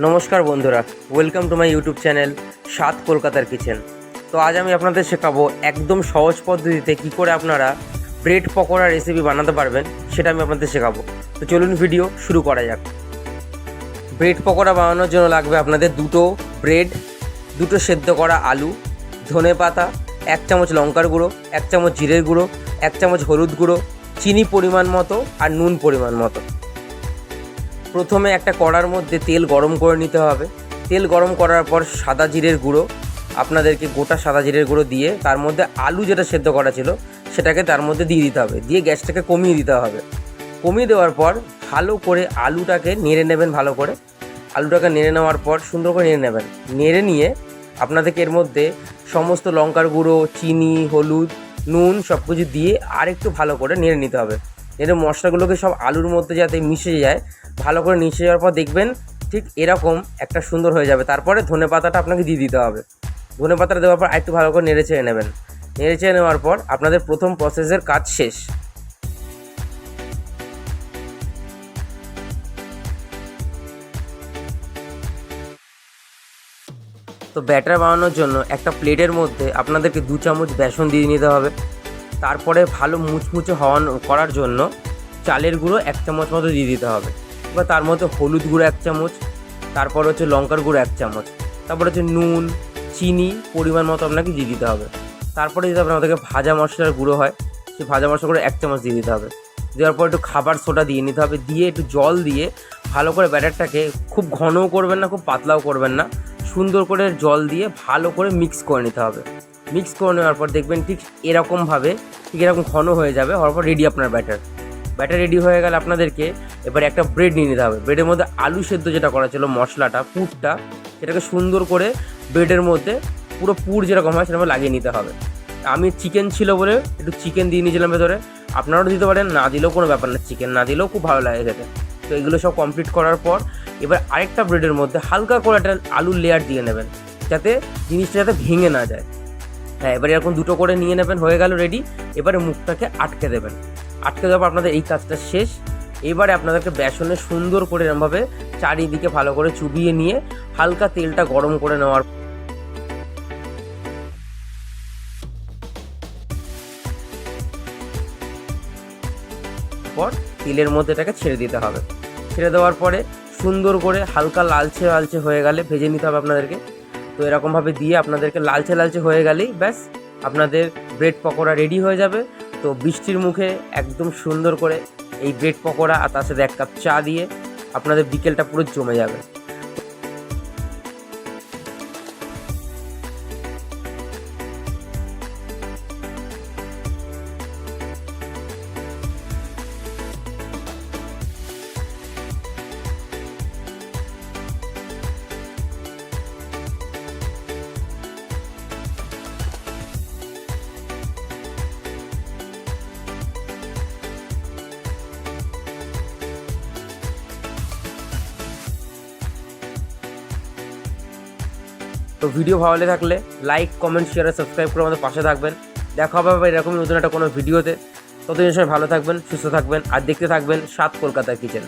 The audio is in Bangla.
নমস্কার বন্ধুরা, welcome to my YouTube channel সাত কলকাতার কিচেন। তো আজ আমি আপনাদের শেখাবো একদম সহজ পদ্ধতিতে কী করে আপনারা ব্রেড পকোড়া রেসিপি বানাতে পারবেন, সেটা আমি আপনাদের শেখাবো। তো চলুন ভিডিও শুরু করা যাক। ব্রেড পকোড়া বানানোর জন্য লাগবে আপনাদের দুটো ব্রেড, দুটো সেদ্ধ করা আলু, ধনেপাতা, 1 চামচ লঙ্কার গুঁড়ো, 1 চামচ জিরের গুঁড়ো, 1 চামচ হলুদ গুঁড়ো, চিনি পরিমাণ মতো আর নুন পরিমাণ মতো। প্রথমে একটা কড়ার মধ্যে তেল গরম করে নিতে হবে। তেল গরম করার পর সাদা জিরের গুঁড়ো, আপনাদেরকে গোটা সাদা জিরের গুঁড়ো দিয়ে তার মধ্যে আলু যেটা সেদ্ধ করা ছিল সেটাকে তার মধ্যে দিয়ে দিতে হবে, দিয়ে গ্যাসটাকে কমিয়ে দিতে হবে। কমিয়ে দেওয়ার পর ভালো করে আলুটাকে নেড়ে নেবেন। ভালো করে আলুটাকে নেড়ে নেওয়ার পর সুন্দর করে নেড়ে নেবেন। নেড়ে নিয়ে আপনাদেরকে এর মধ্যে সমস্ত লঙ্কার গুঁড়ো, চিনি, হলুদ, নুন সব কিছু দিয়ে আর একটু ভালো করে নেড়ে নিতে হবে। নেড়ে মশলাগুলোকে সব আলুর মধ্যে যাতে মিশে যায়, ভালো করে মিশে যাওয়ার পর দেখবেন ঠিক এরকম একটা সুন্দর হয়ে যাবে। তারপরে ধনেপাতাটা আপনাকে দিয়ে দিতে হবে। ধনেপাতাটা দেওয়ার পর আরেকটু ভালো করে নেড়ে চেড়ে নেবেন। নেড়ে চেড়ে নেওয়ার পর আপনাদের প্রথম প্রসেসের কাজ শেষ। তো ব্যাটার বানানোর জন্য একটা প্লেটের মধ্যে আপনাদেরকে 2 চামচ বেসন দিয়ে নিতে হবে। তারপরে ভালো মুচমুচে করার জন্য চালের গুঁড়ো 1 চামচ মতো দিয়ে দিতে হবে। এবার তার মধ্যে হলুদ গুঁড়ো 1 চামচ, তারপর হচ্ছে লঙ্কার গুঁড়ো 1 চামচ, তারপর হচ্ছে নুন, চিনি পরিমাণ মতো আপনাকে দিয়ে দিতে হবে। তারপরে যদি আপনাদেরকে ভাজা মশলার গুঁড়ো হয়, সেই ভাজা মশলা গুঁড়ো 1 চামচ দিয়ে দিতে হবে। দেওয়ার পর একটু খাবার সোডা দিয়ে নিতে হবে, দিয়ে একটু জল দিয়ে ভালো করে ব্যাটারটাকে খুব ঘনও করবেন না, খুব পাতলাও করবেন না, সুন্দর করে জল দিয়ে ভালো করে মিক্স করে নিতে হবে। মিক্স করে নেওয়ার পর দেখবেন ঠিক এরকমভাবে, ঠিক এরকম ঘন হয়ে যাবে। হওয়ার পর রেডি আপনার ব্যাটার রেডি হয়ে গেলে আপনাদেরকে এবার একটা ব্রেড নিয়ে নিতে হবে। ব্রেডের মধ্যে আলু সেদ্ধ যেটা করা ছিল মশলাটা, পুরটা, সেটাকে সুন্দর করে ব্রেডের মধ্যে পুরো পুর যেরকম হয় সেরকম লাগিয়ে নিতে হবে। আমি চিকেন ছিল বলে একটু চিকেন দিয়ে নিয়েছিলাম ভেতরে, আপনারাও দিতে পারেন, না দিলেও কোনো ব্যাপার না, চিকেন না দিলেও খুব ভালো লাগে খেতে। তো এগুলো সব কমপ্লিট করার পর এবার আরেকটা ব্রেডের মধ্যে হালকা করে একটা আলুর লেয়ার দিয়ে নেবেন, যাতে জিনিসটা যাতে ভেঙে না যায়। হ্যাঁ, এবার এরকম দুটো করে নিয়ে নেবেন, হয়ে গেল রেডি। এবারে মুখটাকে আটকে দেবেন। আটকে দেওয়ার পর আপনাদের এই কাজটা শেষ। এবারে আপনাদেরকে বেসনে সুন্দর করে এরকমভাবে চারিদিকে ভালো করে চুবিয়ে নিয়ে হালকা তেলটা গরম করে নেওয়ার পর তেলের মধ্যে এটাকে ছেড়ে দিতে হবে। ছেড়ে দেওয়ার পরে সুন্দর করে হালকা লালচে লালচে হয়ে গেলে ভেজে নিতে হবে আপনাদেরকে। তো এরকমভাবে দিয়ে আপনাদেরকে লালচে লালচে হয়ে গেলেই ব্যাস আপনাদের ব্রেড পকোড়া রেডি হয়ে যাবে। তো বৃষ্টির মুখে একদম সুন্দর করে এই ব্রেড পকোড়া আর তার সাথে 1 কাপ চা দিয়ে আপনাদের বিকেলটা পুরো জমে যাবে। তো ভিডিও ভালো থাকলে লাইক, কমেন্ট, শেয়ার আর সাবস্ক্রাইব করে আমাদের পাশে থাকবেন। দেখা হবে আবার এরকমই নতুন একটা কোনো ভিডিওতে। ততদিন সবাই ভালো থাকবেন, সুস্থ থাকবেন আর দেখতে থাকবেন সাত কলকাতা কিচেন।